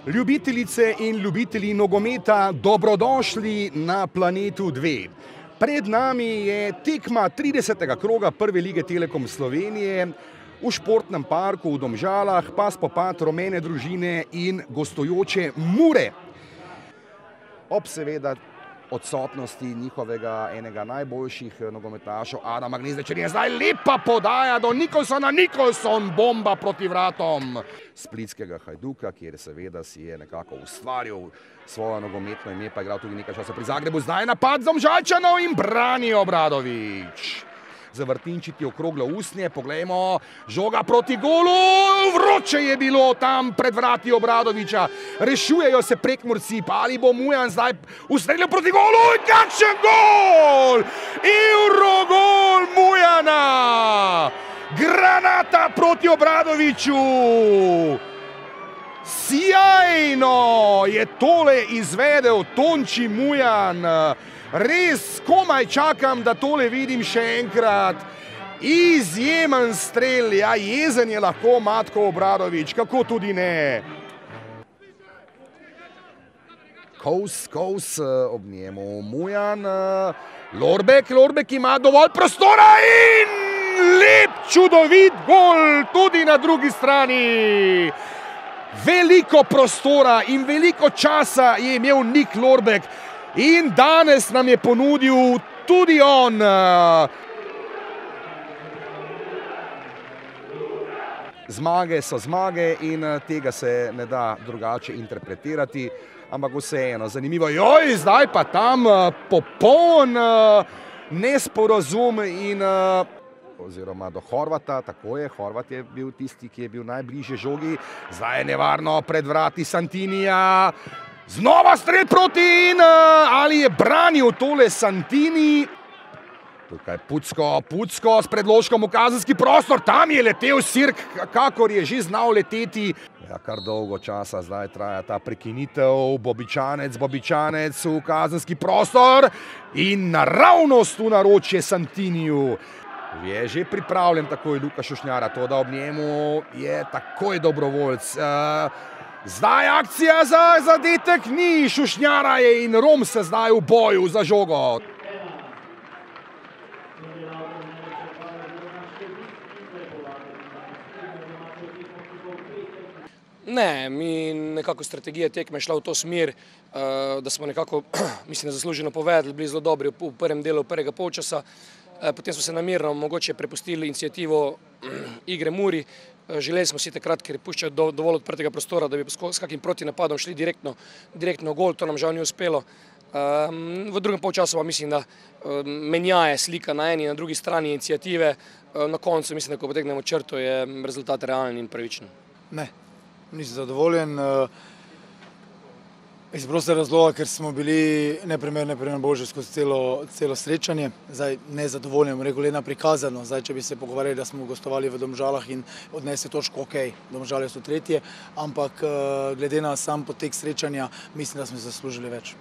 Ljubitelice in ljubitelji nogometa, dobrodošli na Planetu 2. Pred nami je tekma 30. kroga Prve lige Telekom Slovenije v športnem parku v Domžalah, pa spopad rumene družine in gostujoče Mure. Ob seveda odsotnosti njihovega enega najboljših nogometašev, Adama Gnezdeče, je zdaj lepa podaja do Nikolsona, Nikolson bomba proti vratom splitskega Hajduka, kjer seveda si je nekako ustvaril svojo nogometno ime, pa je igral tudi nekaj časa pri Zagrebu. Zdaj napad Domžalčanov in brani Obradović. Zavrtinčiti okroglo usnje, poglejmo, žoga proti golu, vroče je bilo tam pred vrati Obradovića, rešujejo se Prekmurci, pa ali bo Mujan zdaj ustrelil proti golu, in kakšen gol! Eurogol Mujana! Granata proti Obradoviću! Sjajno je tole izvedel Tonči Mujan. Res komaj čakam, da tole vidim še enkrat. Izjemen strel, ja, jezen je lahko Matko Obradović, kako tudi ne. Kous ob njemu Mujan, Lorbek ima dovolj prostora in lep, čudovit gol tudi na drugi strani. Veliko prostora in veliko časa je imel Nik Lorbek. In danes nam je ponudil tudi on. Zmage so zmage in tega se ne da drugače interpretirati, ampak vseeno zanimivo. Joj, zdaj pa tam popoln nesporazum in oziroma do Horvata, tako je, Horvat je bil tisti, ki je bil najbližje žogi. Zdaj je nevarno pred vrati Santinija. Znova strel proti in ali je branil tole Santini. Tukaj Pucko s predložkom v kazenski prostor, tam je letel Sirk, kakor je že znal leteti. Ja, kar dolgo časa zdaj traja ta prekinitev, Bobičanec v kazenski prostor in naravnost v naročje Santiniju. Je že pripravljen takoj Luka Šušnjara, to da ob njemu je takoj dobrovoljc. Zdaj akcija za zadetek ni, Šušnjara je in Rom se zdaj v boju za žogo. Ne, mi nekako strategija tekme šla v to smer, da smo nekako, mislim, zasluženo povedali, bili zelo dobri v prvem delu prvega polčasa. Potem smo se namerno mogoče prepustili inicijativo igre Muri. Želeli smo si takrat, ker puščajo dovolj odprtega prostora, da bi s kakim protinapadom šli direktno v gol, to nam žal ni uspelo. V drugem polčasu pa mislim, da menjaje slika na eni in na drugi strani inicijative. Na koncu mislim, da ko potegnemo črto, je rezultat realen in pravičen. Ne, nisem zadovoljen. Iz prostega razloga, ker smo bili neprimerno boljši skozi celo srečanje. Zdaj nezadovoljen, rekel le na prikazano. Zdaj, če bi se pogovarjali, da smo gostovali v Domžalah in odnesli točko, ok, Domžale so tretje, ampak glede na sam potek srečanja, mislim, da smo zaslužili več.